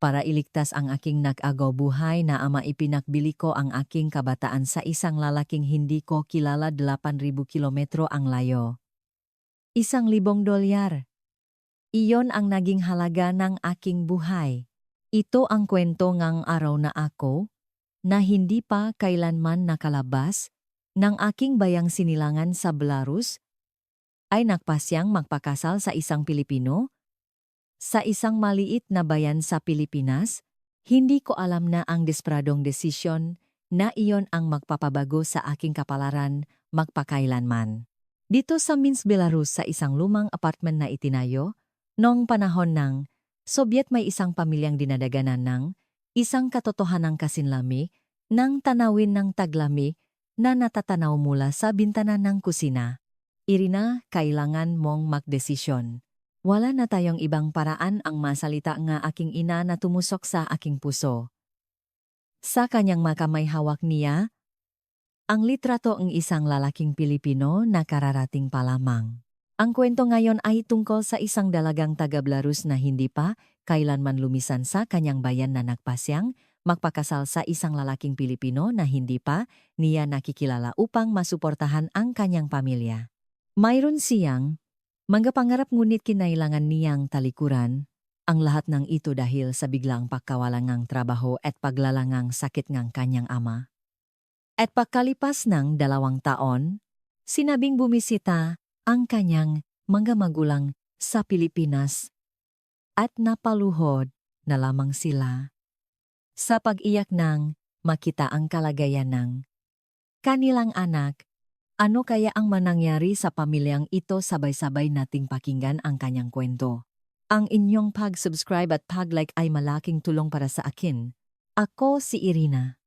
para iligtas ang aking nag-agaw buhay na ama ipinakbili ko ang aking kabataan sa isang lalaking hindi ko kilala 8,000 kilometro ang layo. $1,000. Iyon ang naging halaga ng aking buhay. Ito ang kwento ngang araw na ako, na hindi pa kailanman nakalabas, ng aking bayang sinilangan sa Belarus, ay nagpasyang magpakasal sa isang Pilipino, sa isang maliit na bayan sa Pilipinas. Hindi ko alam na ang desperadong desisyon na iyon ang magpapabago sa aking kapalaran magpakailanman. Dito sa Minsk, Belarus sa isang lumang apartment na itinayo, noong panahon ng Soviet may isang pamilyang dinadaganan ng isang katotohanang kasinlami ng tanawin ng taglami na natatanaw mula sa bintana ng kusina. Irina, kailangan mong magdesisyon. Wala na tayong ibang paraan ang masalita nga aking ina na tumusok sa aking puso. Sa kanyang makamay hawak niya, ang litrato ng isang lalaking Pilipino na kararating pa lamang. Ang kwento ngayon ay tungkol sa isang dalagang taga-Belarus na hindi pa kailanman lumisan sa kanyang bayan na nagpasyang magpakasal sa isang lalaking Pilipino na hindi pa niya nakikilala upang masuportahan ang kanyang pamilya. Mayroon siyang mga pangarap ngunit kinailangan niyang talikuran ang lahat ng ito dahil sa biglang pagkawalan ng trabaho at paglalangang sakit ng kanyang ama. At pagkalipas ng 2 taon, sinabing bumisita ang kanyang mga magulang sa Pilipinas at napaluhod na lamang sila sa pag-iyak nang makita ang kalagayan ng kanilang anak. Ano kaya ang manangyari sa pamilyang ito? Sabay-sabay nating pakinggan ang kanyang kwento. Ang inyong pag-subscribe at pag-like ay malaking tulong para sa akin. Ako si Irina.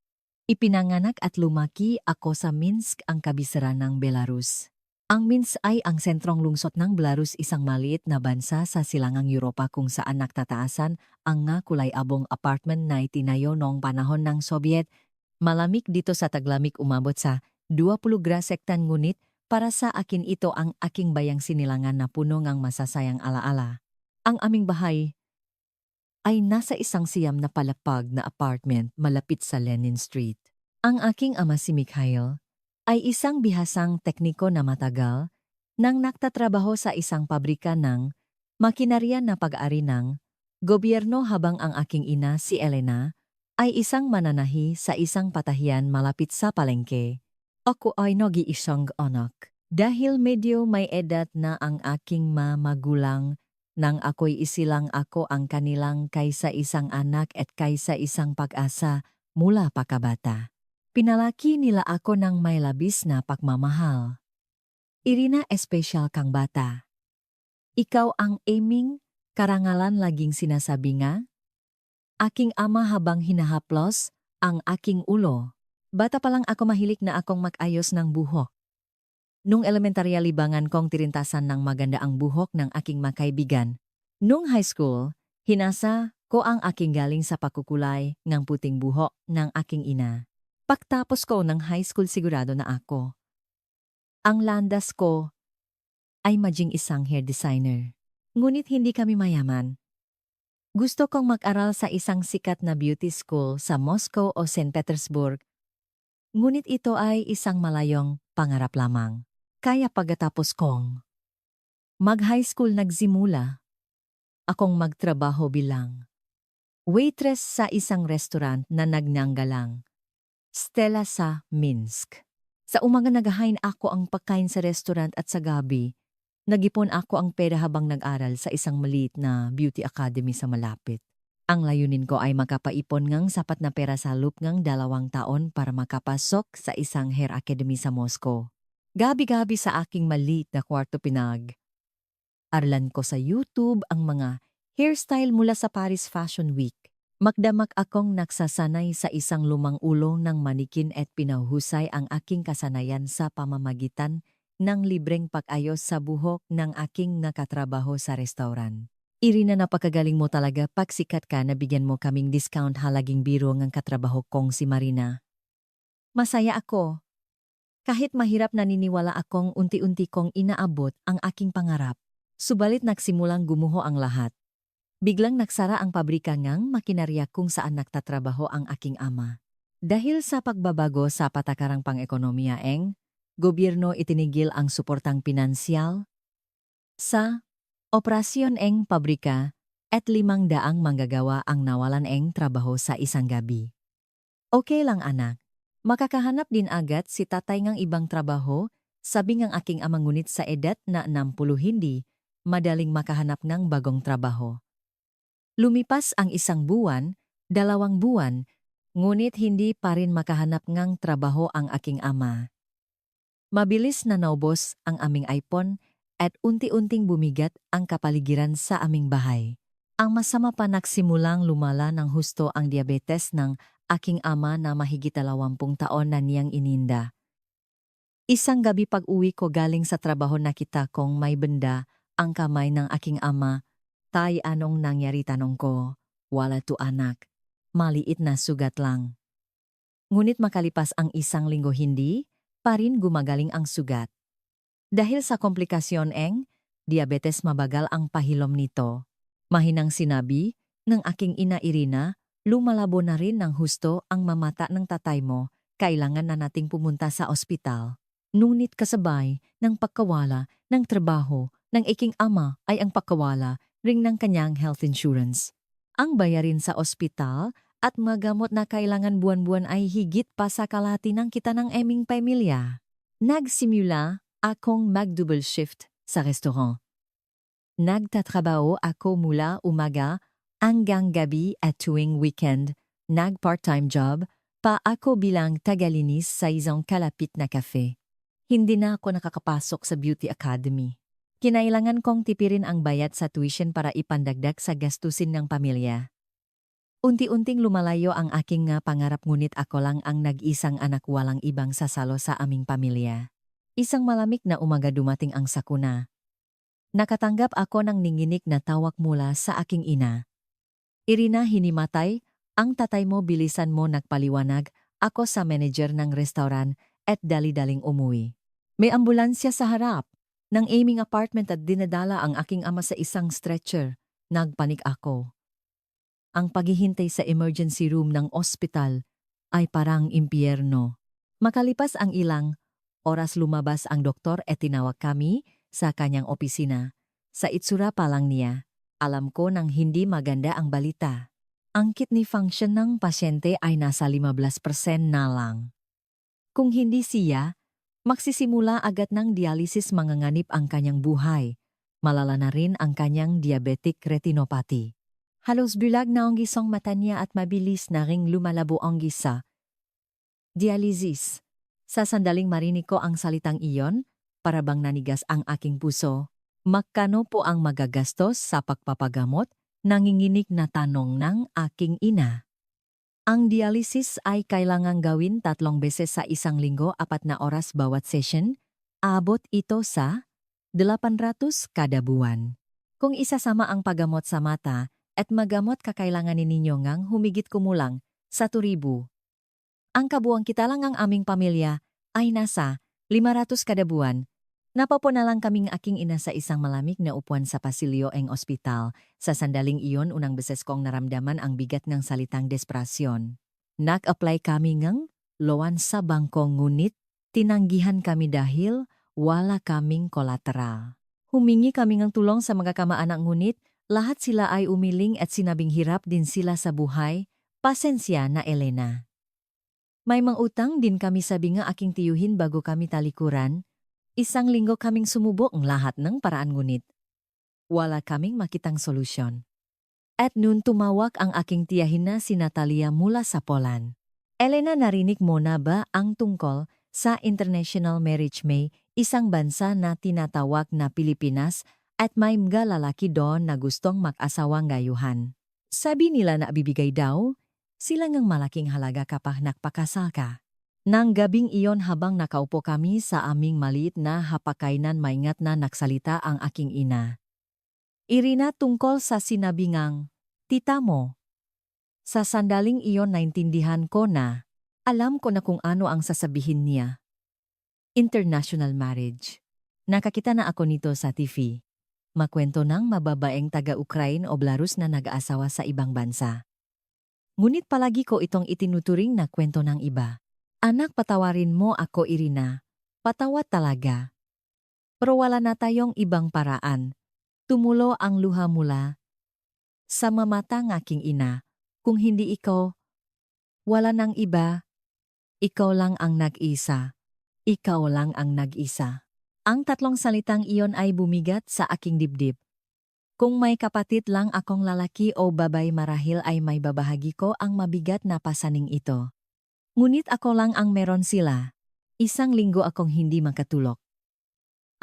Ipinanganak at lumaki ako sa Minsk, ang kabisera ng Belarus. Ang Minsk ay ang sentrong lungsod ng Belarus, isang maliit na bansa sa silangang Europa kung saan nagtataasan ang nga kulay-abong apartment na itinayo noong panahon ng Soviet. Malamig dito sa taglamig, umabot sa 20 grasektan, ngunit para sa akin ito ang aking bayang sinilangan na puno ng masasayang alaala. Ang aming bahay ay nasa isang siyam na palapag na apartment malapit sa Lenin Street. Ang aking ama si Mikhail ay isang bihasang tekniko na matagal nang nagtatrabaho sa isang pabrika ng makinarya na pag-ari ng gobyerno, habang ang aking ina si Elena ay isang mananahi sa isang patahian malapit sa palengke. Ako ay nag-iisang anak. Dahil medyo may edad na ang aking magulang, nang ako'y isilang ako ang kanilang kaysa isang anak at kaysa isang pag-asa mula pakabata. Pinalaki nila ako ng may labis na pagmamahal. Irina, espesyal kang bata. Ikaw ang aming karangalan, laging sinasabi nga aking ama habang hinahaplos ang aking ulo. Bata pa lang ako mahilig na akong mag-ayos ng buhok. Nung elementarya, libangan kong tirintasan ng maganda ang buhok ng aking makaibigan. Nung high school, hinasa ko ang aking galing sa pakukulay ng puting buhok ng aking ina. Pagtapos ko ng high school, sigurado na ako ang landas ko ay maging isang hair designer. Ngunit hindi kami mayaman. Gusto kong mag-aral sa isang sikat na beauty school sa Moscow o St. Petersburg. Ngunit ito ay isang malayong pangarap lamang. Kaya pagkatapos kong mag-high school, nagsimula akong magtrabaho bilang waitress sa isang restaurant na nagnanggalang Stella sa Minsk. Sa umaga naghahain ako ang pagkain sa restaurant at sa gabi, nag-ipon ako ang pera habang nag-aral sa isang maliit na beauty academy sa malapit. Ang layunin ko ay makapaipon ngang sapat na pera sa loob ng 2 taon para makapasok sa isang hair academy sa Moscow. Gabi-gabi sa aking maliit na kwarto arlan ko sa YouTube ang mga hairstyle mula sa Paris Fashion Week. Magdamag akong naksasanay sa isang lumang ulo ng manikin at pinahusay ang aking kasanayan sa pamamagitan ng libreng pag-ayos sa buhok ng aking nakatrabaho sa restaurant. Irina, napakagaling mo talaga. Pag sikat ka, nabigyan mo kaming discount, halaging biro ng katrabaho kong si Marina. Masaya ako. Kahit mahirap, naniniwala akong unti-unti kong inaabot ang aking pangarap. Subalit nagsimulang gumuho ang lahat. Biglang nagsara ang pabrika ngang makinarya kung saan nagtatrabaho ang aking ama. Dahil sa pagbabago sa patakarang pang-ekonomiya gobyerno itinigil ang suportang pinansyal sa operasyon pabrika at 500 manggagawa ang nawalan trabaho sa isang gabi. Okay lang anak, makakahanap din agad si tatay ngang ibang trabaho, sabi ngang aking ama ngunit sa edad na 60 hindi, madaling makahanap ng bagong trabaho. Lumipas ang 1 buwan, 2 buwan, ngunit hindi pa rin makahanap ngang trabaho ang aking ama. Mabilis na naubos ang aming iPhone at unti-unting bumigat ang kapaligiran sa aming bahay. Ang masama pa nagsimulang lumala ng husto ang diabetes ng aking ama na mahigit 20 taon na niyang ininda. Isang gabi pag-uwi ko galing sa trabaho nakita kong may benda ang kamay ng aking ama. Tay, anong nangyari, tanong ko? Wala to anak. Maliit na sugat lang. Ngunit makalipas ang 1 linggo hindi pa rin gumagaling ang sugat. Dahil sa komplikasyon diabetes mabagal ang pahilom nito. Mahinang sinabi ng aking ina Irina, lumalabo na rin ng husto ang mamata ng tatay mo, kailangan na nating pumunta sa ospital. Ngunit kasabay ng pagkawala ng trabaho ng aking ama ay ang pagkawala ring ng kanyang health insurance. Ang bayarin sa ospital at magamot na kailangan buwan-buwan ay higit pa sa kalahati ng kita ng aming pamilya. Nagsimula akong mag-double shift sa restaurant. Nagtatrabaho ako mula umaga hanggang gabi at tuwing weekend, nag-part-time job pa ako bilang tagalinis sa isang kalapit na cafe. Hindi na ako nakakapasok sa beauty academy. Kinailangan kong tipirin ang bayad sa tuition para ipandagdag sa gastusin ng pamilya. Unti-unting lumalayo ang aking pangarap ngunit ako lang ang nag-isang anak walang ibang sasalo sa aming pamilya. Isang malamig na umaga dumating ang sakuna. Nakatanggap ako ng ninginig na tawag mula sa aking ina. Irina, hinimatay, ang tatay mo, bilisan mo, nagpaliwanag ako sa manager ng restaurant at dali-daling umuwi. May ambulansya sa harap ng aming apartment at dinadala ang aking ama sa isang stretcher. Nagpanik ako. Ang paghihintay sa emergency room ng ospital ay parang impyerno. Makalipas ang ilang oras lumabas ang doktor at tinawag kami sa kanyang opisina. Sa itsura pa lang niya, alam ko nang hindi maganda ang balita. Ang kidney function ng pasyente ay nasa 15% na lang. Kung hindi siya, magsisimula agad ng dialysis, manganganib ang kanyang buhay. Malala na rin ang kanyang diabetic retinopathy. Halos bulag na ang gisang mata niya at mabilis na ring lumalabo ang gisa. Dialysis. Sa sandaling marinig ko ang salitang iyon, para bang nanigas ang aking puso. Magkano po ang magagastos sa pagpapagamot? Nanginginig na tanong ng aking ina. Ang dialysis ay kailangang gawin 3 beses sa 1 linggo, 4 na oras bawat session. Abot ito sa 800 kada buwan. Kung isasama ang paggamot sa mata at magamot kakailanganin ninyo ngang humigit kumulang sa 2,000. Ang kabuang kita lang ang aming pamilya ay nasa 500 kada buwan. Napapo na lang kaming aking ina sa isang malamig na upuan sa pasilyo ospital. Sa sandaling iyon, unang beses kong naramdaman ang bigat ng salitang desperasyon. Nag-apply kami ngang loan sa bangko ngunit tinanggihan kami dahil wala kaming kolateral. Humingi kami ng tulong sa mga kamaanak ngunit lahat sila ay umiling at sinabing hirap din sila sa buhay. Pasensya na, Elena. May mga utang din kami, sabi nga aking tiyuhin bago kami talikuran. 1 linggo kaming sumubok ang lahat ng paraan ngunit wala kaming makitang solusyon. At noon tumawag ang aking tiyahin na si Natalia mula sa Poland. Elena, narinig mo na ba ang tungkol sa International Marriage May, isang bansa na tinatawag na Pilipinas at may mga lalaki doon na gustong mag-asawang gayuhan? Sabi nila na bibigay daw sila ng malaking halaga kapag nagpakasal ka. Nang gabing iyon habang nakaupo kami sa aming maliit na hapagkainan, maingat na nagsalita ang aking ina. Irina, tungkol sa sinabi ngang tita mo. Sa sandaling iyon naintindihan ko na, alam ko na kung ano ang sasabihin niya. International marriage. Nakakita na ako nito sa TV. makwento ng mababaeng taga-Ukraine o Belarus na nag-aasawa sa ibang bansa. Ngunit palagi ko itong itinuturing na kwento ng iba. Anak, patawarin mo ako, Irina. Patawad talaga. Pero wala na tayong ibang paraan. Tumulo ang luha mula sa mamata ng aking ina. Kung hindi ikaw, wala nang iba. Ikaw lang ang nag-isa. Ikaw lang ang nag-isa. Ang tatlong salitang iyon ay bumigat sa aking dibdib. Kung may kapatid lang akong lalaki o babay, marahil ay may babahagi ko ang mabigat na pasaning ito. Ngunit ako lang ang meron sila. Isang linggo akong hindi makatulog.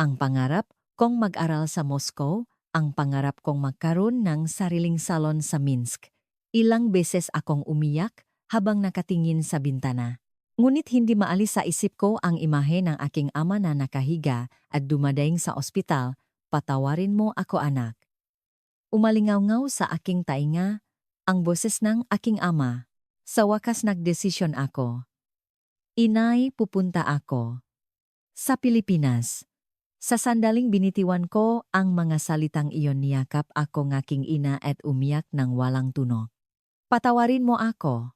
Ang pangarap kong mag-aral sa Moscow, ang pangarap kong magkaroon ng sariling salon sa Minsk. Ilang beses akong umiyak habang nakatingin sa bintana. Ngunit hindi maalis sa isip ko ang imahe ng aking ama na nakahiga at dumadaing sa ospital. Patawarin mo ako, anak. Umalingaw-ngaw sa aking tainga ang boses ng aking ama. Sa wakas nagdesisyon ako. Inay, pupunta ako sa Pilipinas. Sa sandaling binitiwan ko ang mga salitang iyon, niyakap ako ng aking ina at umiyak ng walang tunog. Patawarin mo ako.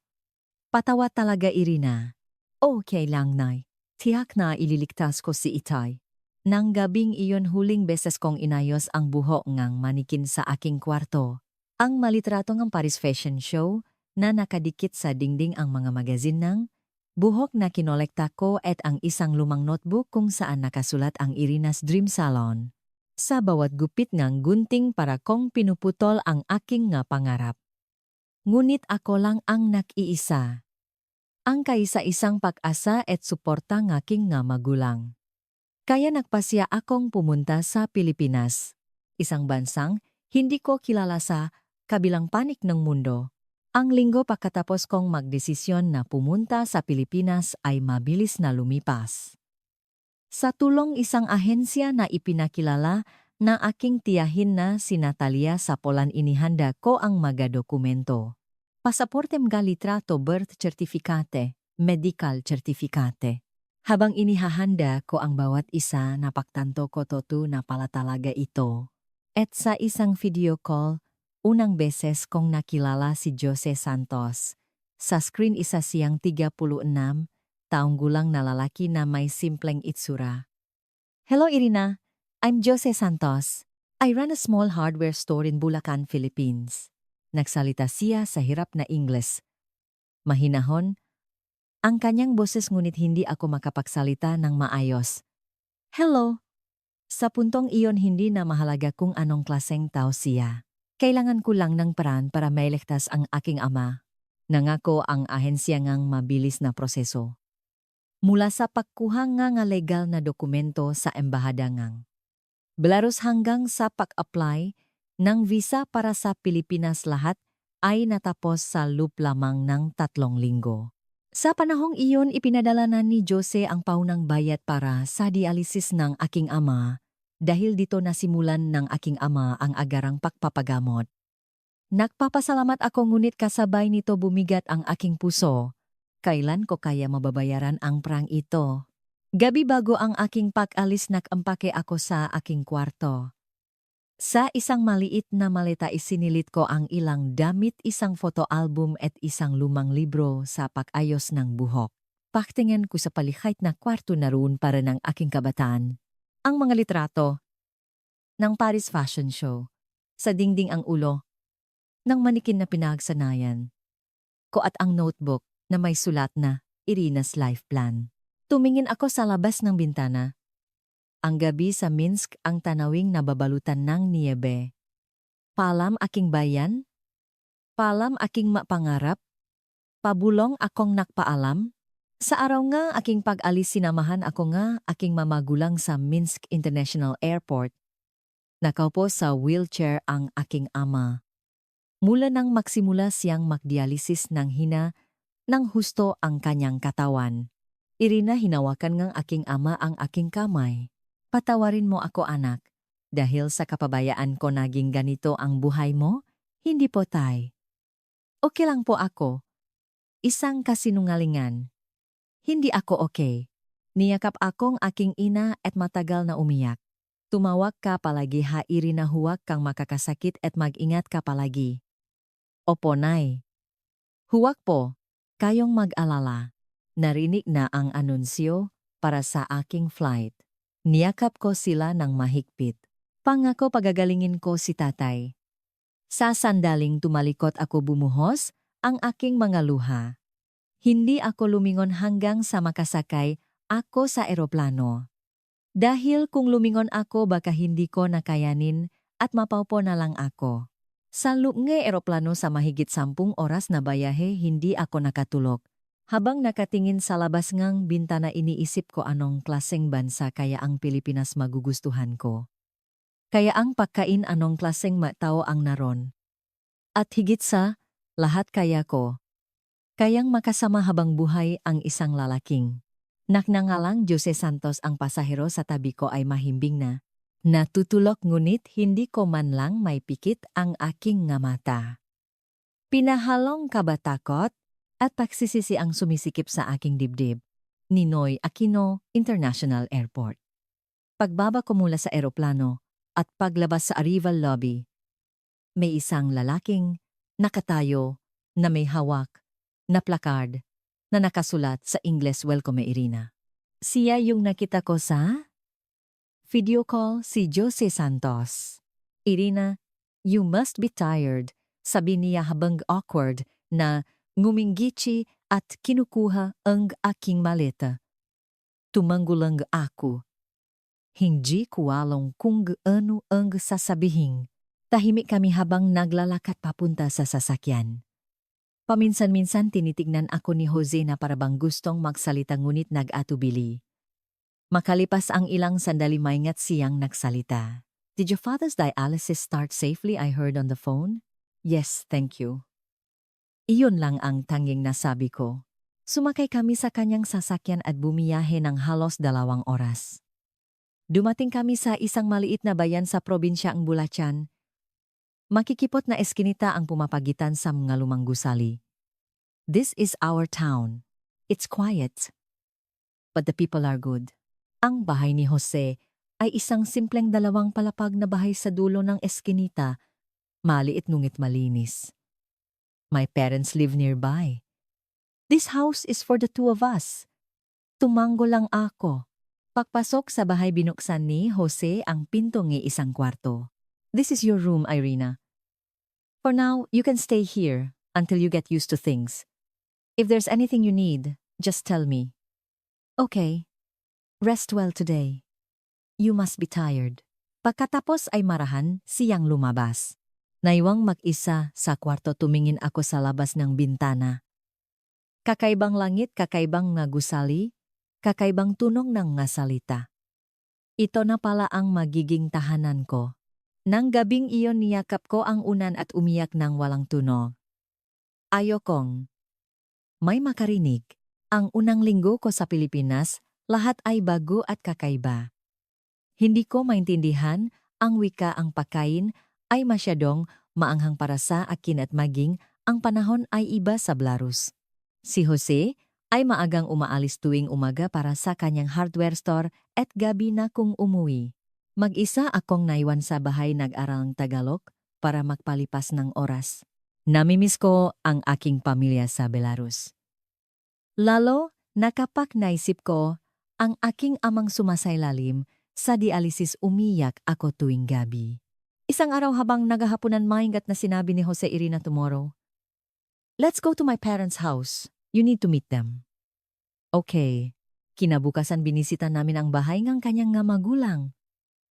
Patawad talaga, Irina. Okay lang, Nay. Tiyak na ililigtas ko si Itay. Nang gabing iyon, huling beses kong inayos ang buhok ngang manikin sa aking kwarto. Ang malitrato ng Paris Fashion Show na nakadikit sa dingding ang mga magazine ng buhok na kinolekta ko at ang isang lumang notebook kung saan nakasulat ang Irina's Dream Salon. Sa bawat gupit ng gunting para kong pinuputol ang aking nga pangarap. Ngunit ako lang ang nag-iisa. Ang kaisa-isang pag-asa at suporta ng aking nga magulang. Kaya nagpasya akong pumunta sa Pilipinas. Isang bansang hindi ko kilala sa kabilang panig ng mundo. Ang linggo pagkatapos kong magdesisyon na pumunta sa Pilipinas ay mabilis na lumipas. Sa tulong isang ahensya na ipinakilala na aking tiyahin na si Natalia sa Poland, inihanda ko ang mga dokumento. Pasaporte, mga litrato, birth certificate, medical certificate. Habang inihahanda ko ang bawat isa, napagtanto ko totoo na pala talaga ito. At sa isang video call, unang beses kong nakilala si Jose Santos. Sa screen, isa siyang 36 taong gulang na lalaki na may simpleng itsura. Hello, Irina. I'm Jose Santos. I run a small hardware store in Bulacan, Philippines. Nagsalita siya sa hirap na Ingles. Mahinahon ang kanyang boses, ngunit hindi ako makapagsalita ng maayos. Hello. Sa puntong iyon, hindi na mahalaga kung anong klaseng tao siya. Kailangan ko lang ng paraan para mailigtas ang aking ama. Nangako ang ahensya ngang mabilis na proseso. Mula sa pagkuha nga legal na dokumento sa embahada ngang Belarus hanggang sa pag-apply ng visa para sa Pilipinas, lahat ay natapos sa loob lamang ng 3 linggo. Sa panahong iyon, ipinadala na ni Jose ang paunang bayad para sa dialysis ng aking ama. Dahil dito nasimulan ng aking ama ang agarang pagpapagamot. Nagpapasalamat ako, ngunit kasabay nito bumigat ang aking puso. Kailan ko kaya mababayaran ang prang ito? Gabi bago ang aking pag-alis, nag-ampake ako sa aking kwarto. Sa isang maliit na maleta isinilit ko ang ilang damit, isang photo album at isang lumang libro sa pag-ayos ng buhok. Paktingin ko sa palikait na kwarto na roon para ng aking kabataan. Ang mga litrato ng Paris Fashion Show. Sa dingding ang ulo ng manikin na pinagsanayan ko at ang notebook na may sulat na Irina's Life Plan. Tumingin ako sa labas ng bintana. Ang gabi sa Minsk ang tanawing nababalutan ng niyebe. Paalam aking bayan, paalam aking mapangarap, pabulong akong nakpaalam. Sa araw nga aking pag-alis, sinamahan ako nga aking mamagulang sa Minsk International Airport. Nakaupo sa wheelchair ang aking ama. Mula nang magsimula siyang magdialysis ng hina ng husto ang kanyang katawan. Irina, hinawakan ngang aking ama ang aking kamay. Patawarin mo ako, anak. Dahil sa kapabayaan ko naging ganito ang buhay mo, hindi po, tay. Okay lang po ako. Isang kasinungalingan. Hindi ako okay. Niyakap akong aking ina at matagal na umiyak. Tumawag ka palagi ha Irina, huwag kang makakasakit at mag-ingat ka palagi. Opo, Nay. Huwag po kayong mag-alala. Narinig na ang anunsyo para sa aking flight. Niyakap ko sila ng mahigpit. Pangako pagagalingin ko si tatay. Sa sandaling tumalikot ako bumuhos ang aking mga luha. Hindi ako lumingon hanggang sa makasakay ako sa eroplano. Dahil kung lumingon ako baka hindi ko nakayanin at mapaupo na lang ako. Sa loob ng eroplano sa mahigit 10 oras na bayahe hindi ako nakatulog. Habang nakatingin sa labas ngang bintana iniisip ko anong klaseng bansa kaya ang Pilipinas magugustuhan ko. Kaya ang pagkain anong klaseng matao ang naron. At higit sa lahat kaya ko. Kayang makasama habang buhay ang isang lalaking. Naknangalang Jose Santos ang pasahero sa tabi ko ay mahimbing na. Natutulog ngunit hindi ko man lang may pikit ang aking nga mata. Pinahalong kabatakot at pagsisisi ang sumisikip sa aking dibdib. Ninoy Aquino International Airport. Pagbaba ko mula sa eroplano at paglabas sa arrival lobby, may isang lalaking nakatayo na may hawak na placard na nakasulat sa Ingles, "Welcome Irina." Siya yung nakita ko sa video call, si Jose Santos. "Irina, you must be tired," sabi niya habang awkward na nguminggichi at kinukuha ang aking maleta. Tumanggulang ako. Hindi ko alam kung ano ang sasabihin. Tahimik kami habang naglalakad papunta sa sasakyan. Paminsan-minsan tinitignan ako ni Jose na parabang gustong magsalita ngunit nag-atubili. Makalipas ang ilang sandali maingat siyang nagsalita. "Did your father's dialysis start safely, I heard on the phone?" "Yes, thank you." Iyon lang ang tanging nasabi ko. Sumakay kami sa kanyang sasakyan at bumiyahe ng halos 2 oras. Dumating kami sa isang maliit na bayan sa probinsya ang Bulacan. Makikipot na eskinita ang pumapagitan sa mga lumang gusali. This is our town. It's quiet. But the people are good. Ang bahay ni Jose ay isang simpleng 2 palapag na bahay sa dulo ng eskinita, maliit ngunit malinis. My parents live nearby. This house is for the 2 of us. Tumanggo lang ako. Pagpasok sa bahay binuksan ni Jose ang pinto ng isang kwarto. "This is your room, Irina. For now, you can stay here until you get used to things. If there's anything you need, just tell me." "Okay. Rest well today. You must be tired." Pagkatapos ay marahan siyang lumabas. Naiwang mag-isa sa kwarto tumingin ako sa labas ng bintana. Kakaibang langit, kakaibang nga gusali, kakaibang tunog ng nga salita. Ito na pala ang magiging tahanan ko. Nang gabing iyon niyakap ko ang unan at umiyak ng walang tunog. Ayokong may makarinig. Ang unang linggo ko sa Pilipinas, lahat ay bago at kakaiba. Hindi ko maintindihan ang wika, ang pagkain ay masyadong maanghang para sa akin at maging ang panahon ay iba sa Belarus. Si Jose ay maagang umaalis tuwing umaga para sa kanyang hardware store at gabi na kung umuwi. Mag-isa akong naiwan sa bahay nag-aral ng Tagalog para magpalipas ng oras. Namimiss ko ang aking pamilya sa Belarus. Lalo na kapag naisip ko ang aking amang sumasailalim sa dialysis, umiyak ako tuwing gabi. Isang araw habang naghahaponan maingat na sinabi ni Jose, "Irina, tomorrow, let's go to my parents' house. You need to meet them." Okay. Kinabukasan binisita namin ang bahay ng kanyang nga magulang.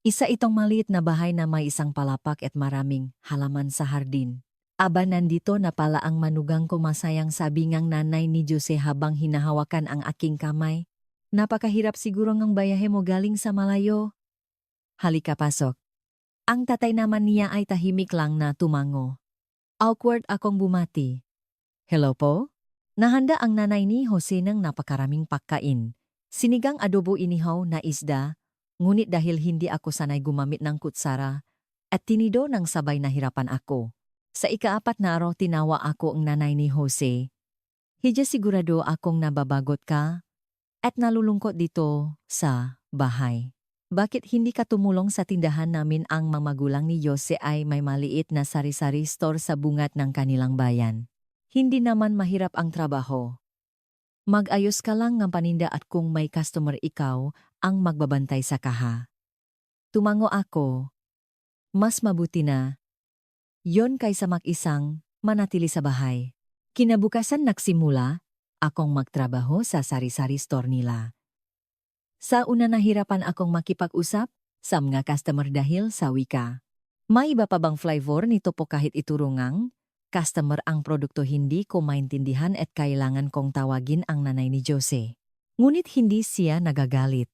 Isa itong maliit na bahay na may isang palapak at maraming halaman sa hardin. "Aba, nandito na pala ang manugang ko," masayang sabi ngang nanay ni Jose habang hinahawakan ang aking kamay. "Napakahirap siguro ngang bayahe mo galing sa malayo. Halika, pasok." Ang tatay naman niya ay tahimik lang na tumango. Awkward akong bumati. "Hello po?" Nahanda ang nanay ni Jose ng napakaraming pagkain. Sinigang adobo inihaw na isda, ngunit dahil hindi ako sanay gumamit ng kutsara at tinido ng sabay nahirapan ako. Sa ika-4 na araw tinawa ako ang nanay ni Jose. "Hidya, sigurado akong nababagot ka at nalulungkot dito sa bahay. Bakit hindi ka tumulong sa tindahan namin? Ang mga magulang ni Jose ay may maliit na sari-sari store sa bungat ng kanilang bayan. Hindi naman mahirap ang trabaho. Mag-ayos ka lang ng paninda at kung may customer ikaw ang magbabantay sa kaha. Tumango ako. Mas mabuti na. Yon kaysa mag-isang manatili sa bahay. Kinabukasan nagsimula akong magtrabaho sa sari-sari store nila. Sa una nahirapan akong makipag-usap sa mga customer dahil sa wika. May iba pa bang flavor nito po kahit iturungang? Customer ang produkto hindi ko maintindihan at kailangan kong tawagin ang nanay ni Jose. Ngunit hindi siya nagagalit.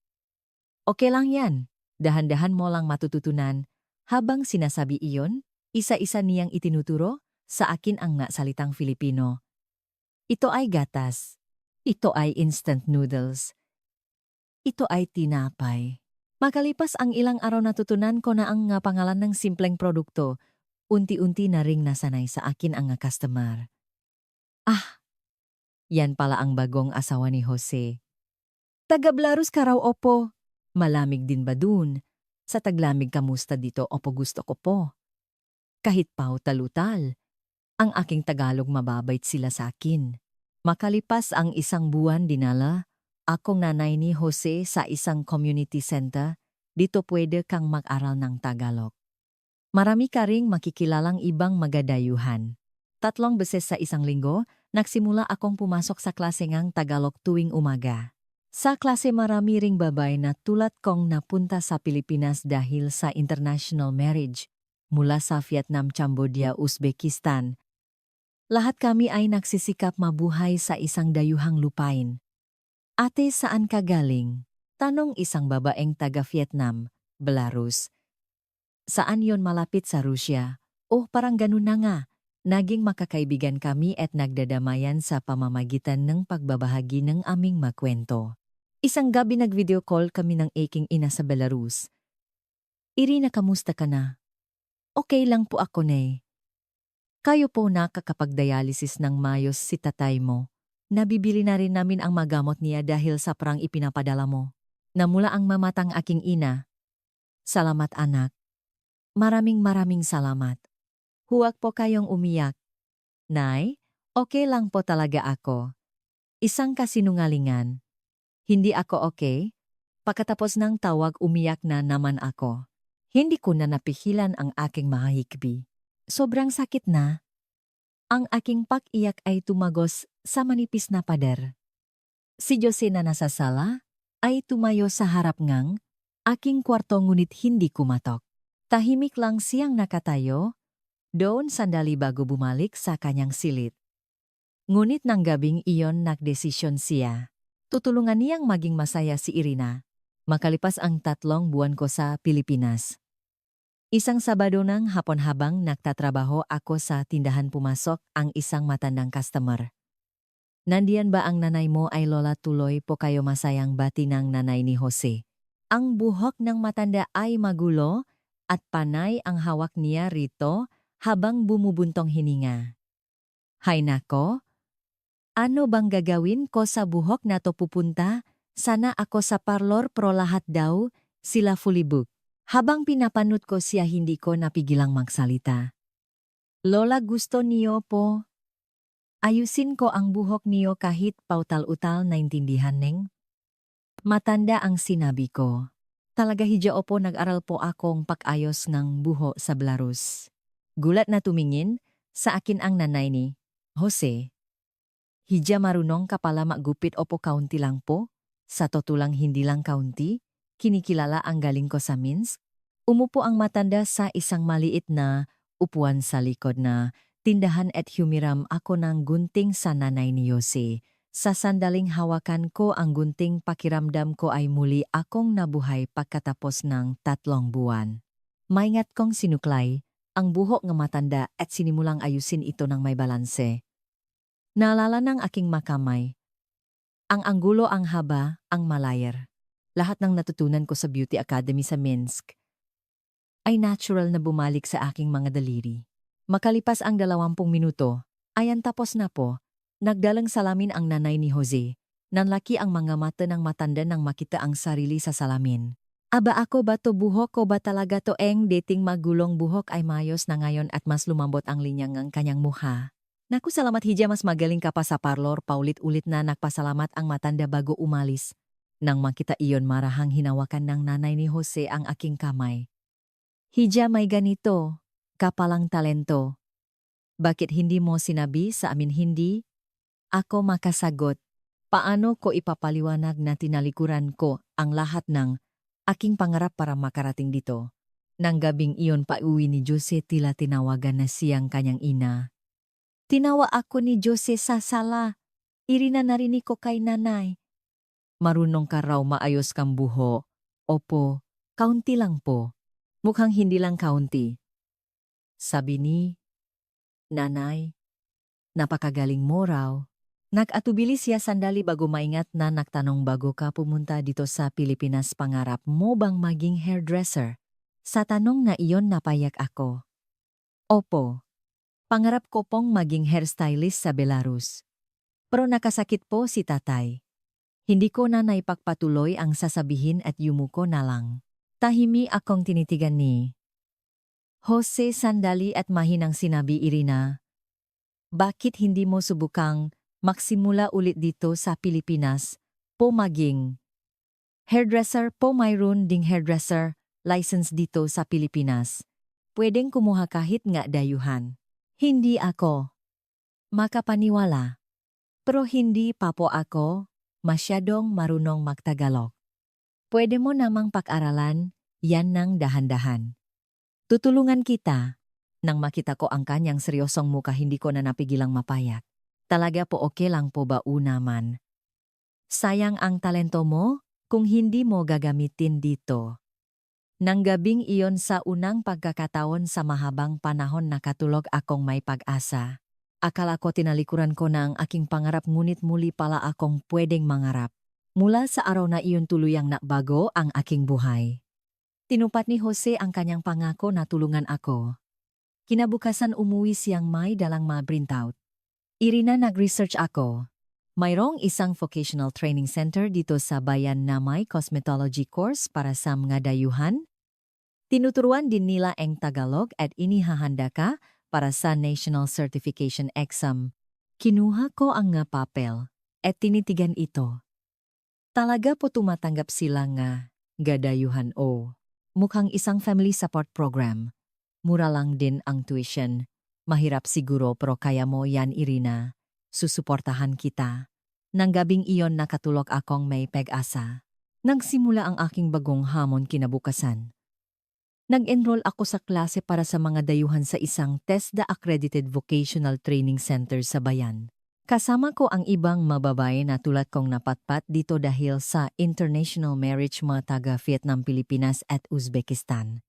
Okay lang yan, dahan-dahan mo lang matututunan. Habang sinasabi iyon, isa-isa niyang itinuturo sa akin ang salitang Filipino. Ito ay gatas. Ito ay instant noodles. Ito ay tinapay. Makalipas ang ilang araw natutunan ko na ang pangalan ng simpleng produkto, unti-unti na ring nasanay sa akin ang customer. Ah, yan pala ang bagong asawa ni Jose. Taga-Blarus ka raw, opo. Malamig din ba dun? Sa taglamig kamusta dito, opo, gusto ko po. Kahit pautal-utal, ang aking Tagalog mababait sila sa akin. Makalipas ang isang buwan dinala, akong nanay ni Jose sa isang community center, dito pwede kang mag-aral ng Tagalog. Marami ka ring makikilalang ibang magadayuhan. 3 beses sa isang linggo, nagsimula akong pumasok sa klase ngang Tagalog tuwing umaga. Sa klase marami ring babay na tulad kong napunta sa Pilipinas dahil sa international marriage, mula sa Vietnam, Cambodia, Uzbekistan. Lahat kami ay nagsisikap mabuhay sa isang dayuhang lupain. Ate, saan ka galing? Tanong isang babaeng taga-Vietnam, Belarus. Saan yon, malapit sa Rusya? Oh, parang ganun na nga. Naging makakaibigan kami at nagdadamayan sa pamamagitan ng pagbabahagi ng aming makwento. Isang gabi nag-video call kami ng aking ina sa Belarus. Irina, kamusta ka na? Okay lang po ako, Nay. Kayo po nakakapag-dialysis ng mayos si tatay mo. Nabibili na rin namin ang magamot niya dahil sa perang ipinapadala mo. Namula ang mamatang aking ina. Salamat, anak. Maraming salamat. Huwag po kayong umiyak. Nay, okay lang po talaga ako. Isang kasinungalingan. Hindi ako okay? Pagkatapos ng tawag umiyak na naman ako. Hindi ko na napigilan ang aking mahahikbi. Sobrang sakit na. Ang aking pag-iyak ay tumagos sa manipis na pader. Si Jose na nasa sala ay tumayo sa harap ngang aking kwarto ngunit hindi kumatok. Tahimik lang siyang nakatayo, doon sandali bago bumalik sa kanyang silid. Ngunit ng gabing iyon nagdesisyon siya. Tutulungan niyang maging masaya si Irina, makalipas ang 3 buwan ko sa Pilipinas. Isang Sabado ng hapon habang nagtatrabaho ako sa tindahan pumasok ang isang matandang customer. Nandiyan ba ang nanay mo? Ay lola, tuloy po kayo, masayang bati ng nanay ni Jose. Ang buhok ng matanda ay magulo at panay ang hawak niya rito habang bumubuntong hininga. Hay nako! Ano bang gagawin ko sa buhok na to? Pupunta sana ako sa parlor pro lahat daw sila fully booked. Habang pinapanood ko siya hindi ko napigilang magsalita. Lola, gusto niyo po ayusin ko ang buhok niyo kahit pautal-utal, naintindihan neng? Matanda ang sinabi ko. Talaga hidya opo, nag-aral po akong pag-ayos ng buho sa Belarus. Gulat na tumingin sa akin ang nanay ni Jose. Hidya marunong ka pala maggupit, opo, kaunti lang po. Sa totulang hindi lang kaunti, kinikilala ang galing ko sa Minsk. Umupo ang matanda sa isang maliit na upuan sa likod na tindahan at humiram ako ng gunting sa nanay ni Jose. Sa sandaling hawakan ko ang gunting, pakiramdam ko ay muli akong nabuhay pagkatapos ng 3 buwan. Maingat kong sinuklay ang buhok ng matanda at sinimulang ayusin ito ng may balanse. Naalala ng aking makamay. Ang anggulo, ang haba, ang malayer. Lahat ng natutunan ko sa Beauty Academy sa Minsk ay natural na bumalik sa aking mga daliri. Makalipas ang 20 minuto, ayan, tapos na po. Nagdalang salamin ang nanay ni Jose. Nanlaki ang mga mata ng matanda nang makita ang sarili sa salamin. Aba ako ba to buhok ko ba talaga to dating magulong buhok ay mayos na ngayon at mas lumambot ang linya ng kanyang mukha. Naku salamat hija mas magaling ka pa sa parlor paulit-ulit na nagpasalamat ang matanda bago umalis. Nang makita iyon marahang hinawakan ng nanay ni Jose ang aking kamay. Hija may ganito, kapalang talento. Bakit hindi mo sinabi sa amin hindi? Ako makasagot. Paano ko ipapaliwanag na tinalikuran ko ang lahat ng aking pangarap para makarating dito? Nang gabing iyon pauwi ni Jose tila tinawagan na siyang kanyang ina. Tinawa ako ni Jose sa sala. Irina narinig ko kay nanay. Marunong ka raw maayos kang buho. Opo, kaunti lang po. Mukhang hindi lang kaunti. Sabi ni nanay, napakagaling mo raw. Nag-atubili siya sandali bago maingat na nagtanong bago ka pumunta dito sa Pilipinas pangarap mo bang maging hairdresser? Sa tanong na iyon napayak ako. Opo, pangarap ko pong maging hairstylist sa Belarus. Pero nakasakit po si tatay. Hindi ko na naipagpatuloy ang sasabihin at yumuko na lang. Tahimi akong tinitigan ni Jose sandali at mahinang sinabi Irina. Bakit hindi mo subukang magsimula ulit dito sa Pilipinas po maging hairdresser po mayroon ding hairdresser license dito sa Pilipinas. Pwedeng kumuha kahit nga dayuhan. Hindi ako makapaniwala. Pero hindi pa po ako masyadong marunong magtagalog. Pwede mo namang pag-aralan yan ng dahan-dahan. Tutulungan kita. Nang makita ko ang kanyang seryosong muka hindi ko na napigilang mapayat. Talaga po okay lang po ba naman? Sayang ang talento mo kung hindi mo gagamitin dito. Nang gabing iyon sa unang pagkakataon sa mahabang panahon nakatulog akong may pag-asa. Akala ko tinalikuran ko na ang aking pangarap ngunit muli pala akong pwedeng mangarap. Mula sa araw na iyon tuluyang nabago ang aking buhay. Tinupad ni Jose ang kanyang pangako na tulungan ako. Kinabukasan umuwi siyang may dalang printout. Irina nag-research ako. Mayroong isang vocational training center dito sa bayan na may cosmetology course para sa mga dayuhan. Tinuturuan din nila ang Tagalog at inihahanda ka para sa National Certification Exam. Kinuha ko ang nga papel at tinitigan ito. Talaga po tumatanggap sila nga gadayuhan o. Mukhang isang family support program. Mura lang din ang tuition. Mahirap siguro pero kaya mo yan Irina. Susuportahan kita. Nang gabing iyon nakatulog akong may pag-asa. Nagsimula ang aking bagong hamon kinabukasan. Nag-enroll ako sa klase para sa mga dayuhan sa isang TESDA Accredited Vocational Training Center sa bayan. Kasama ko ang ibang mababae na tulad kong napatpat dito dahil sa international marriage mga taga-Vietnam, Pilipinas at Uzbekistan.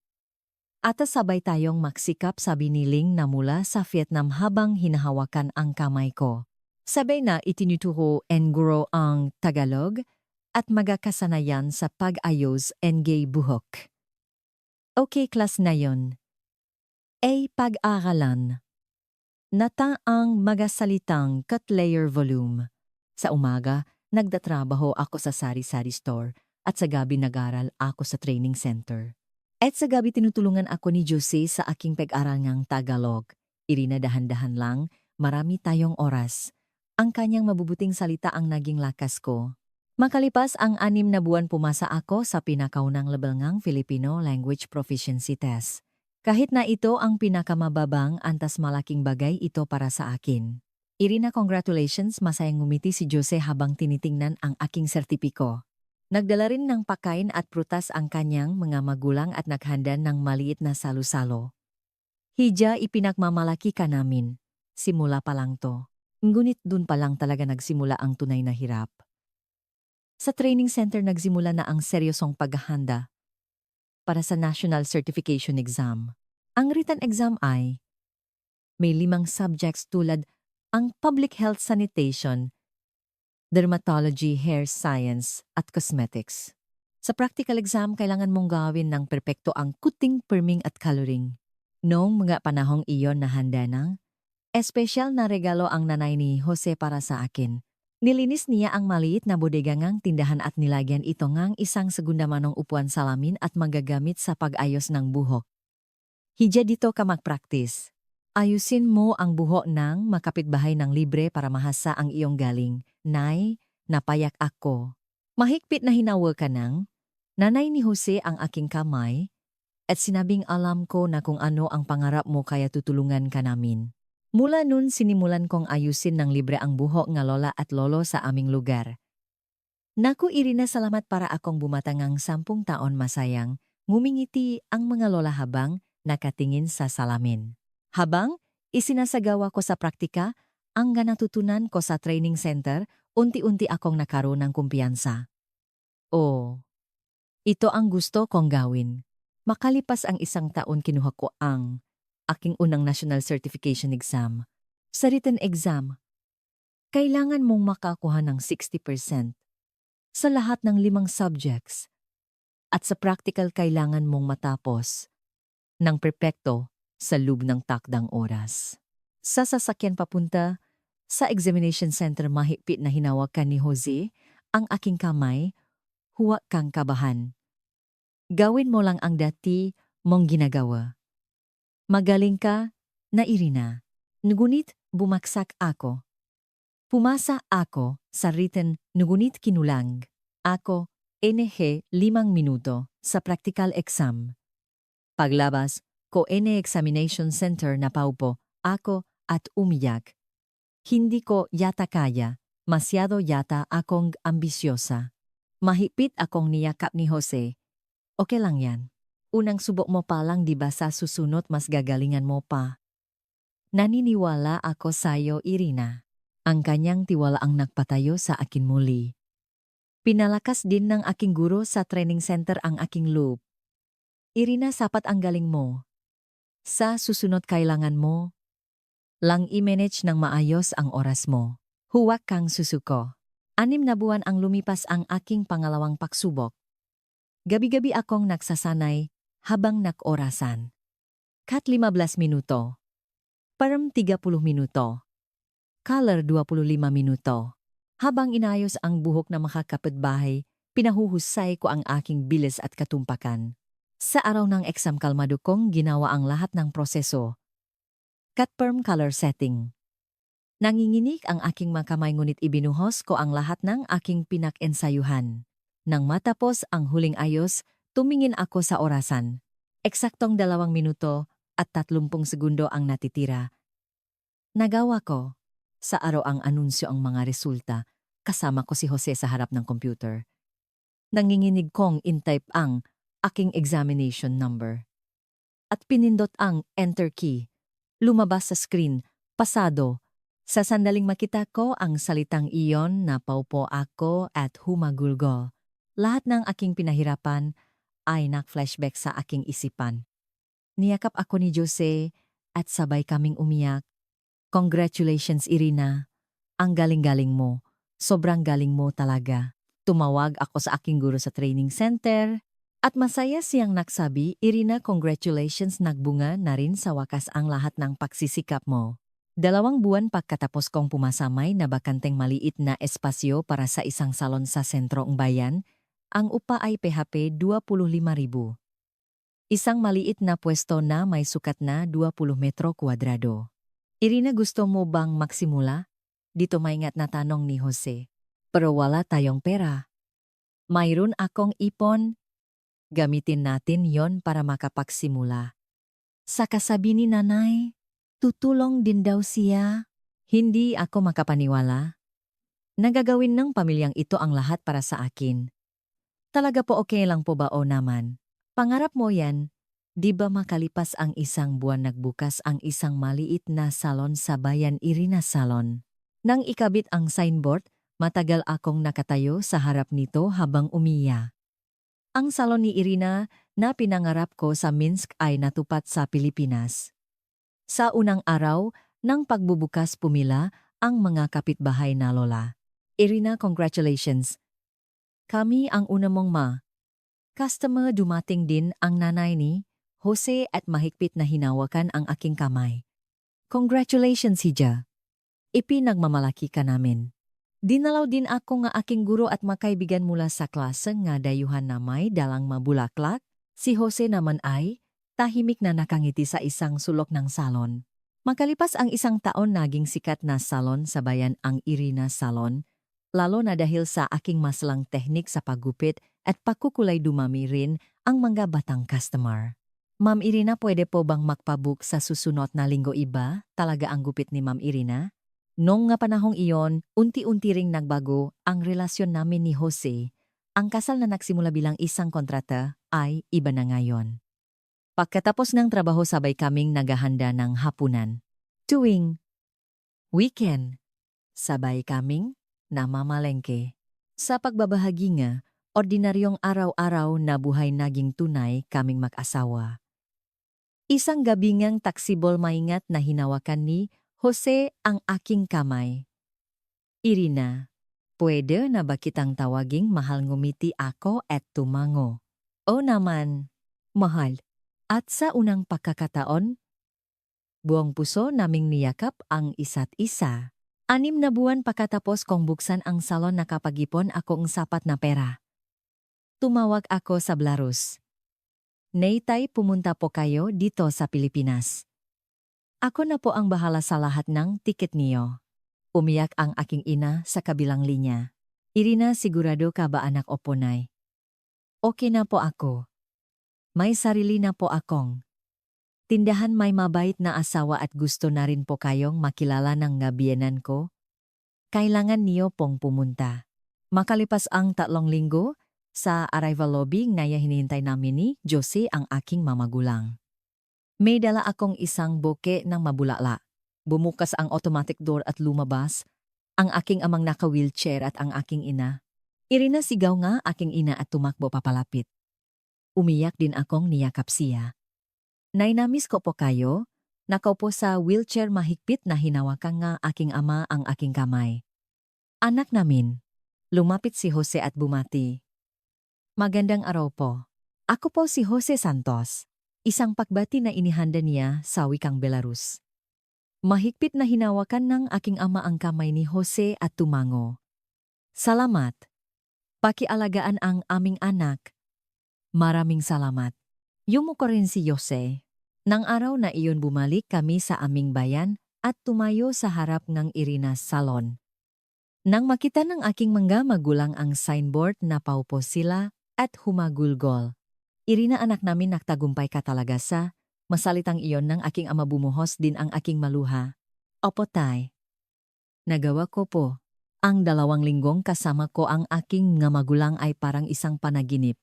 At sabay tayong maksikap sa biniling na mula sa Vietnam habang hinahawakan ang kamay ko. Sabay na itinuturo and guro ang Tagalog at magkakasanayan sa pag-ayos and gay buhok. Okay, class na yon. A. Pag-aralan. Nata ang magasalitang cut layer volume. Sa umaga, nagdatrabaho ako sa sari-sari store at sa gabi nag-aral ako sa training center. At sa gabi tinutulungan ako ni Jose sa aking pag-aral ng Tagalog. Irina dahan-dahan lang, marami tayong oras. Ang kanyang mabubuting salita ang naging lakas ko. Makalipas ang 6 na buwan pumasa ako sa pinakaunang level ng Filipino Language Proficiency Test. Kahit na ito ang pinakamababang antas malaking bagay ito para sa akin. Irina, congratulations, masayang ngumiti si Jose habang tinitingnan ang aking sertipiko. Nagdala rin ng pagkain at prutas ang kanyang mga magulang at naghanda ng maliit na salo-salo. Hija, ipinagmamalaki ka namin. Simula pa lang to. Ngunit dun pa lang talaga nagsimula ang tunay na hirap. Sa training center nagsimula na ang seryosong paghahanda para sa National Certification Exam. Ang written exam ay may 5 subjects tulad ang Public Health Sanitation, Dermatology, Hair Science, at Cosmetics. Sa practical exam, kailangan mong gawin ng perpekto ang cutting, perming at coloring. Noong mga panahong iyon na handa ng espesyal na regalo ang nanay ni Jose para sa akin. Nilinis niya ang maliit na bodega ngang tindahan at nilagyan ito ngang isang segunda manong upuan salamin at magagamit sa pag-ayos ng buhok. Hija dito ka magpraktis. Ayusin mo ang buhok ng makapitbahay ng libre para mahasa ang iyong galing. Nay, napayak ako. Mahigpit na hinawa ka ng nanay ni Jose ang aking kamay at sinabing alam ko na kung ano ang pangarap mo kaya tutulungan ka namin. Mula nun sinimulan kong ayusin ng libre ang buhok nga lola at lolo sa aming lugar. Naku Irina salamat para akong bumatangang 10 taon masayang, ngumingiti ang mga lola habang nakatingin sa salamin. Habang isinasagawa ko sa praktika, ang natutunan ko sa training center, unti-unti akong nakaroon ng kumpiyansa. Oh, ito ang gusto kong gawin. Makalipas ang 1 taon kinuha ko ang aking unang national certification exam. Sa written exam, kailangan mong makakuha ng 60% sa lahat ng 5 subjects. At sa practical kailangan mong matapos ng perpekto sa loob ng takdang oras. Sa sasakyan papunta sa examination center mahigpit na hinawakan ni Jose ang aking kamay, huwag kang kabahan. Gawin mo lang ang dati mong ginagawa. Magaling ka na Irina. Ngunit bumaksak ako. Pumasa ako sa written ngunit kinulang. Ako, NG 5 minuto sa practical exam. Paglabas ko examination center na paupo ako at umiyak. Hindi ko yata kaya, masyado yata akong ambisyosa. Mahigpit akong niyakap ni Jose. Okay lang yan. Unang subok mo pa lang di ba sa susunod mas gagalingan mo pa. Naniniwala ako sa'yo Irina. Ang kanyang tiwala ang nagpatayo sa akin muli. Pinalakas din ng aking guro sa training center ang aking loob. Irina sapat ang galing mo. Sa susunod kailangan mo lang i-manage ng maayos ang oras mo. Huwag kang susuko. 6 na buwan ang lumipas ang aking pangalawang pagsubok. Gabi-gabi akong nagsasanay habang nak-orasan. Kat 15 minuto. Perm 30 minuto. Color 25 minuto. Habang inayos ang buhok na makakapitbahay, pinahuhusay ko ang aking bilis at katumpakan. Sa araw ng exam kalmado kong ginawa ang lahat ng proseso. Cut perm color setting. Nanginginig ang aking mga kamay ngunit ibinuhos ko ang lahat ng aking pinag-ensayuhan. Nang matapos ang huling ayos, tumingin ako sa orasan. Eksaktong 2 minuto at 30 segundo ang natitira. Nagawa ko. Sa araw ang anunsyo ang mga resulta, kasama ko si Jose sa harap ng computer. Nanginginig kong in-type ang aking examination number. At pinindot ang enter key. Lumabas sa screen, pasado. Sa sandaling makita ko ang salitang iyon na paupo ako at humagulgol. Lahat ng aking pinahirapan ay nak-flashback sa aking isipan. Niyakap ako ni Jose at sabay kaming umiyak. Congratulations Irina. Ang galing-galing mo. Sobrang galing mo talaga. Tumawag ako sa aking guro sa training center at masaya siyang nagsabi, Irina congratulations nagbunga na rin sa wakas ang lahat ng pagsisikap mo. 2 buwan pagkatapos kong pumasamay na bakanteng maliit na espasyo para sa isang salon sa sentrong bayan, ang upa ay PHP 25,000. Isang maliit na pwesto na may sukat na 20 metro kwadrado. Irina gusto mo bang magsimula? Dito maingat na tanong ni Jose. Pero wala tayong pera. Mayroon akong ipon. Gamitin natin yon para makapagsimula. Sa kasabi ni nanay, tutulong din daw siya. Hindi ako makapaniwala. Nagagawin ng pamilyang ito ang lahat para sa akin. Talaga po okay lang po ba o naman? Pangarap mo yan, di ba makalipas ang 1 buwan nagbukas ang isang maliit na salon sa bayan Irina Salon. Nang ikabit ang signboard, matagal akong nakatayo sa harap nito habang umiya. Ang salon ni Irina na pinangarap ko sa Minsk ay natupad sa Pilipinas. Sa unang araw ng pagbubukas pumila ang mga kapitbahay na lola. Irina, congratulations! Kami ang una mong customer dumating din ang nanay ni Jose at mahigpit na hinawakan ang aking kamay. Congratulations, Hija! Ipinagmamalaki ka namin. Dinalaw din ako nga aking guro at makaibigan mula sa klase nga dayuhan namay dalang mabulaklak. Si Jose naman ay tahimik na nakangiti sa isang sulok ng salon. Makalipas ang isang taon naging sikat na salon sa bayan ang Irina Salon, lalo na dahil sa aking masalang teknik sa paggupit at pagkukulay dumami rin ang mga batang customer. Ma'am Irina, pwede po bang magpabook sa susunod na linggo iba? Talaga ang gupit ni Ma'am Irina? Noong nga panahong iyon, unti-unti ring nagbago ang relasyon namin ni Jose. Ang kasal na nagsimula bilang isang kontrata ay iba na ngayon. Pagkatapos ng trabaho sabay kaming naghahanda ng hapunan. Tuwing weekend, sabay kaming namamalengke. Sa pagbabahagi nga, ordinaryong araw-araw na buhay naging tunay kaming mag-asawa. Isang gabi ngang taksibol maingat na hinawakan ni Jose ang aking kamay. Irina, pwede na ba kitang tawaging mahal, ngumiti ako at tumango? O naman, mahal. At sa unang pagkakataon, buong puso naming niyakap ang isa't isa. 6 na buwan pagkatapos kong buksan ang salon, nakapag-ipon ako ng sapat na pera. Tumawag ako sa Belarus. Neytay, pumunta po kayo dito sa Pilipinas. Ako na po ang bahala sa lahat ng tiket niyo. Umiyak ang aking ina sa kabilang linya. Irina, sigurado ka ba anak o punay? Okay na po ako. May sarili na po akong tindahan, may mabait na asawa at gusto na rin po kayong makilala ng gabiyanan ko. Kailangan niyo pong pumunta. Makalipas ang 3 linggo, sa arrival lobby ngaya hinihintay namin ni Jose ang aking mamagulang. May dala akong isang boke ng mabulala. Bumukas ang automatic door at lumabas ang aking amang naka-wheelchair at ang aking ina. Irina, sigaw nga aking ina at tumakbo papalapit. Umiyak din akong niyakap siya. Nay, namiss ko po kayo. Nakaupo sa wheelchair, mahigpit na hinawakan nga aking ama ang aking kamay. Anak namin. Lumapit si Jose at bumati. Magandang araw po. Ako po si Jose Santos. Isang pagbati na inihanda niya sa wikang Belarus. Mahigpit na hinawakan ng aking ama ang kamay ni Jose at tumango. Salamat. Pakialagaan ang aming anak. Maraming salamat. Yumuko rin si Jose. Nang araw na iyon bumalik kami sa aming bayan at tumayo sa harap ng Irina Salon. Nang makita ng aking mga magulang ang signboard, napaupo sila at humagulgol. Irina, anak namin, nagtagumpay ka talaga sa masalitang iyon. Ng aking ama bumuhos din ang aking maluha. Opo tay. Nagawa ko po. Ang 2 linggong kasama ko ang aking mga magulang ay parang isang panaginip.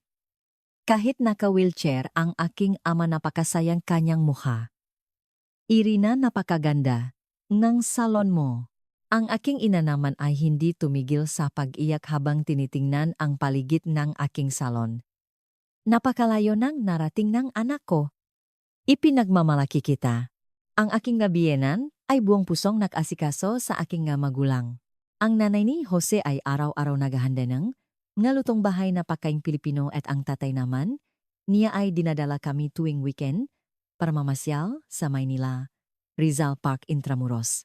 Kahit naka-wheelchair ang aking ama, napakasayang kanyang mukha. Irina, napakaganda ng salon mo. Ang aking ina naman ay hindi tumigil sa pag-iyak habang tinitingnan ang paligid ng aking salon. Napakalayo ng narating ng anak ko. Ipinagmamalaki kita. Ang aking gabiyenan ay buong pusong nag-asikaso sa aking nga magulang. Ang nanay ni Jose ay araw-araw naghahanda ng ngalutong bahay na pagkaing Pilipino at ang tatay naman, niya ay dinadala kami tuwing weekend para mamasyal sa Maynila, Rizal Park, Intramuros.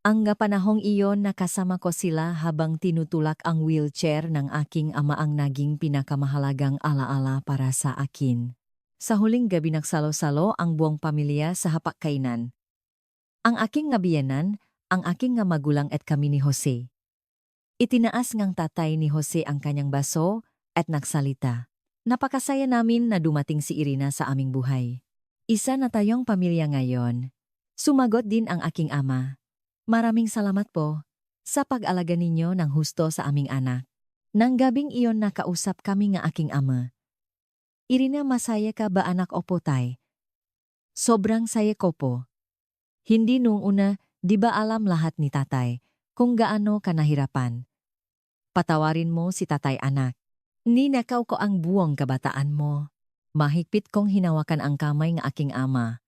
Ang panahong iyon nakasama ko sila habang tinutulak ang wheelchair ng aking ama, ang naging pinakamahalagang alaala para sa akin. Sa huling gabi nagsalo-salo ang buong pamilya sa hapag-kainan. Ang aking ngabiyanan, ang aking nga magulang at kami ni Jose. Itinaas ngang tatay ni Jose ang kanyang baso at nagsalita. Napakasaya namin na dumating si Irina sa aming buhay. Isa na tayong pamilya ngayon. Sumagot din ang aking ama. Maraming salamat po sa pag-alaga ninyo ng husto sa aming anak. Nang gabing iyon nakausap kami nga aking ama. Irina, masaya ka ba anak? Opo tay. Sobrang saya ko po. Hindi noong una, di ba alam lahat ni tatay kung gaano ka nahirapan. Patawarin mo si tatay anak. Ninakaw ko ang buong kabataan mo. Mahigpit kong hinawakan ang kamay ng aking ama.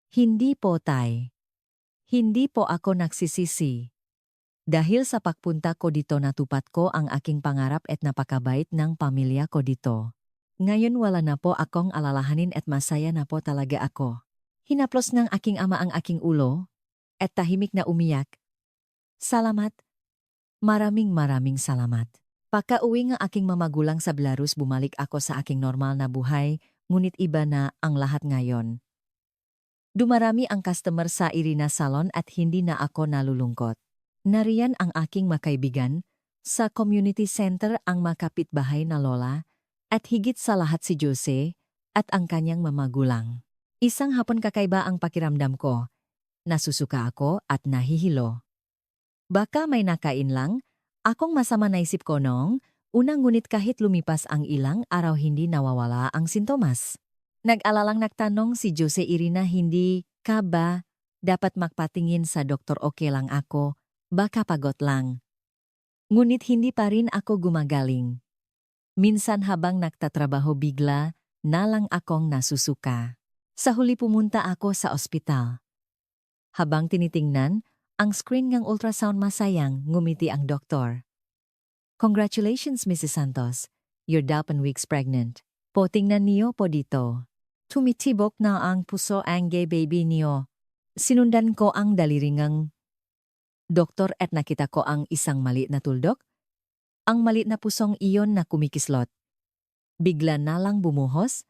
Hindi po tay. Hindi po ako nagsisisi. Dahil sa pagpunta ko dito natupad ko ang aking pangarap at napakabait ng pamilya ko dito. Ngayon wala na po akong alalahanin at masaya na po talaga ako. Hinaplos ng aking ama ang aking ulo at tahimik na umiyak. Salamat. Maraming salamat. Pagka-uwi nga aking mamagulang sa Belarus, bumalik ako sa aking normal na buhay, ngunit iba na ang lahat ngayon. Dumarami ang customer sa Irina Salon at hindi na ako nalulungkot. Nariyan ang aking makaibigan, sa community center ang makapitbahay na lola, at higit sa lahat si Jose at ang kanyang mamagulang. Isang hapon kakaiba ang pakiramdam ko. Nasusuka ako at nahihilo. Baka may nakain lang, akong masama naisip ko noong unang, ngunit kahit lumipas ang ilang araw hindi nawawala ang sintomas. Nag-alalang nagtanong si Jose, Irina, hindi ka ba dapat magpatingin sa doktor? Okay lang ako, baka pagod lang. Ngunit hindi pa rin ako gumagaling. Minsan habang nagtatrabaho bigla na lang akong nasusuka. Sa huli pumunta ako sa ospital. Habang tinitingnan ang screen ng ultrasound, masayang ngumiti ang doktor. Congratulations, Mrs. Santos. You're 12 weeks pregnant. Po, tingnan niyo po dito. Tumitibok na ang puso ang gay baby niyo. Sinundan ko ang daliringang doktor at nakita ko ang isang maliit na tuldok. Ang maliit na pusong iyon na kumikislot. Bigla na lang bumuhos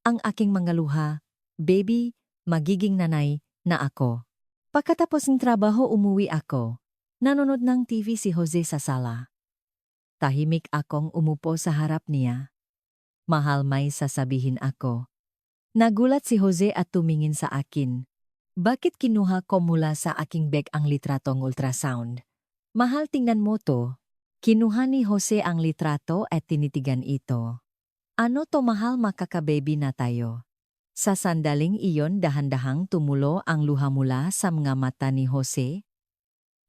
ang aking mga luha. Baby, magiging nanay na ako. Pagkatapos ng trabaho, umuwi ako. Nanonood ng TV si Jose sa sala. Tahimik akong umupo sa harap niya. Mahal, may sasabihin ako. Nagulat si Jose at tumingin sa akin. Bakit kinuha ko mula sa aking bag ang litratong ultrasound? Mahal, tingnan mo to. Kinuha ni Jose ang litrato at tinitigan ito. Ano to, mahal, makakababy na tayo. Sa sandaling iyon, dahan-dahang tumulo ang luha mula sa mga mata ni Jose.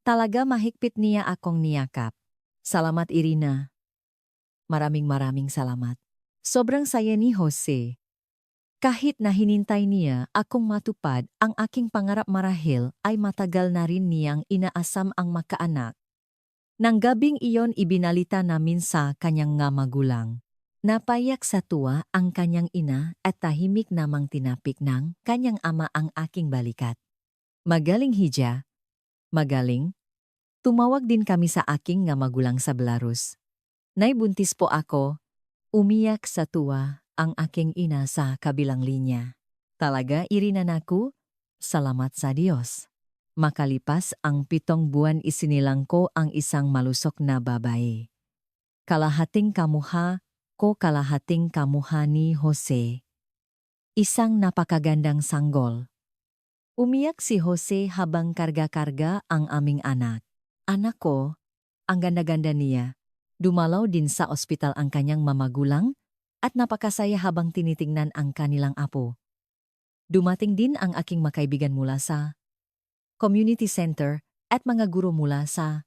Talaga mahigpit niya akong niyakap. Salamat, Irina. Maraming salamat. Sobrang saya ni Jose. Kahit na hinintay niya akong matupad ang aking pangarap, marahil ay matagal na rin niyang inaasam ang makaanak. Nang gabing iyon, ibinalita namin sa kanyang nga magulang. Napayak sa tuwa ang kanyang ina at tahimik namang tinapik ng kanyang ama ang aking balikat. Magaling, Hija. Magaling. Tumawag din kami sa aking nga magulang sa Belarus. Naibuntis po ako. Umiyak sa tuwa ang aking ina sa kabilang linya. Talaga, Irina naku, salamat sa Diyos. Makalipas ang 7 buwan, isinilang ko ang isang malusok na babae. Kalahating kamukha ko, kalahating kamukha ni Jose. Isang napakagandang sanggol. Umiyak si Jose habang karga-karga ang aming anak. Anak ko, ang ganda-ganda niya. Dumalaw din sa ospital ang kanyang mamagulang at napakasaya habang tinitingnan ang kanilang apo. Dumating din ang aking makaibigan mula sa community center at mga guro mula sa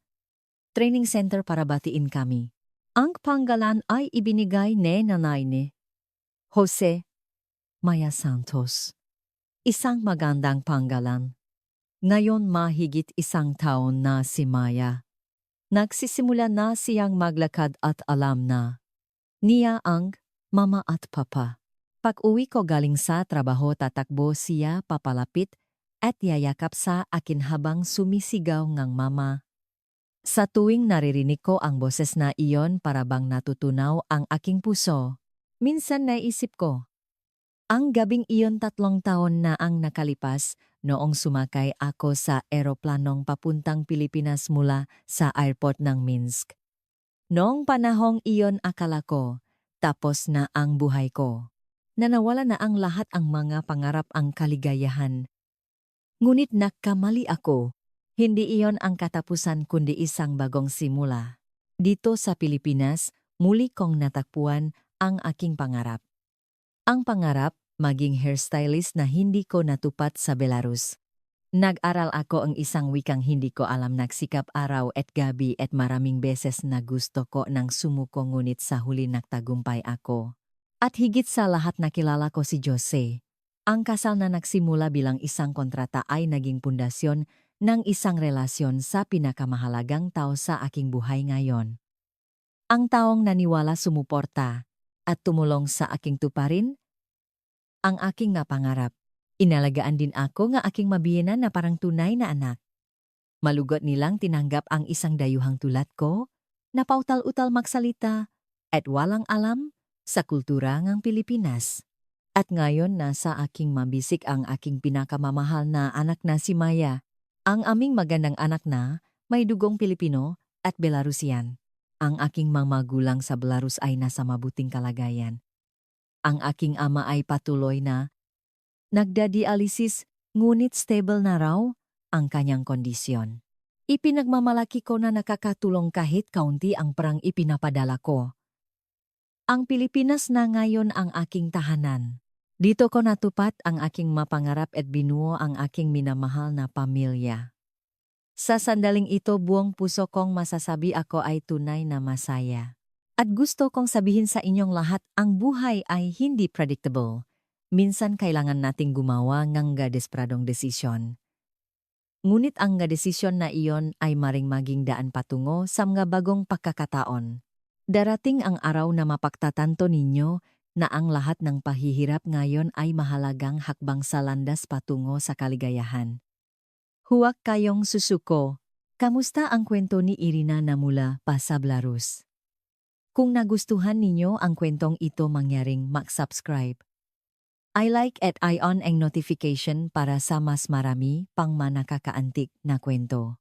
training center para batiin kami. Ang pangalan ay ibinigay ni nanay ni Jose, Maya Santos. Isang magandang pangalan. Ngayon mahigit 1 taon na si Maya. Nagsisimula na siyang maglakad at alam na niya ang mama at papa. Pag-uwi ko galing sa trabaho, tatakbo siya papalapit at yayakap sa akin habang sumisigaw ngang mama. Sa tuwing naririnig ko ang boses na iyon, para bang natutunaw ang aking puso. Minsan naisip ko, ang gabing iyon 3 taon na ang nakalipas noong sumakay ako sa eroplanong papuntang Pilipinas mula sa airport ng Minsk. Noong panahong iyon akala ko, tapos na ang buhay ko. Nanawala na ang lahat, ang mga pangarap, ang kaligayahan. Ngunit nagkamali ako. Hindi iyon ang katapusan kundi isang bagong simula. Dito sa Pilipinas, muli kong natakpuan ang aking pangarap. Ang pangarap, maging hairstylist na hindi ko natupad sa Belarus. Nag-aral ako ang isang wikang hindi ko alam, nagsikap araw at gabi at maraming beses na gusto ko nang sumuko, ngunit sa huli nagtagumpay ako. At higit sa lahat, nakilala ko si Jose. Ang kasal na nagsimula bilang isang kontrata ay naging pundasyon ng isang relasyon sa pinakamahalagang tao sa aking buhay ngayon. Ang taong naniwala, sumuporta, at tumulong sa aking tuparin ang aking nga pangarap. Inalagaan din ako nga aking mabiyenan na parang tunay na anak. Malugot nilang tinanggap ang isang dayuhang tulad ko, na pautal-utal magsalita at walang alam sa kultura ng Pilipinas. At ngayon nasa aking mabisik ang aking pinakamamahal na anak na si Maya. Ang aming magandang anak na may dugong Pilipino at Belarusian. Ang aking mga magulang sa Belarus ay nasa mabuting kalagayan. Ang aking ama ay patuloy na nagdadialisis ngunit stable na raw ang kanyang kondisyon. Ipinagmamalaki ko na nakakatulong kahit kaunti ang perang ipinapadala ko. Ang Pilipinas na ngayon ang aking tahanan. Dito ko natupad ang aking mapangarap at binuo ang aking minamahal na pamilya. Sa sandaling ito buong puso kong masasabi ako ay tunay na masaya. At gusto kong sabihin sa inyong lahat ang buhay ay hindi predictable. Minsan kailangan nating gumawa ng despradong desisyon. Ngunit ang desisyon na iyon ay maring maging daan patungo sa mga bagong pagkakataon. Darating ang araw na mapagtatanto ninyo na ang lahat ng pahihirap ngayon ay mahalagang hakbang sa landas patungo sa kaligayahan. Huwag kayong susuko. Kamusta ang kwento ni Irina na mula pa sa Belarus? Kung nagustuhan ninyo ang kwentong ito mangyaring mag-subscribe. I like at I on ang notification para sa mas marami pang manakakaantik na kwento.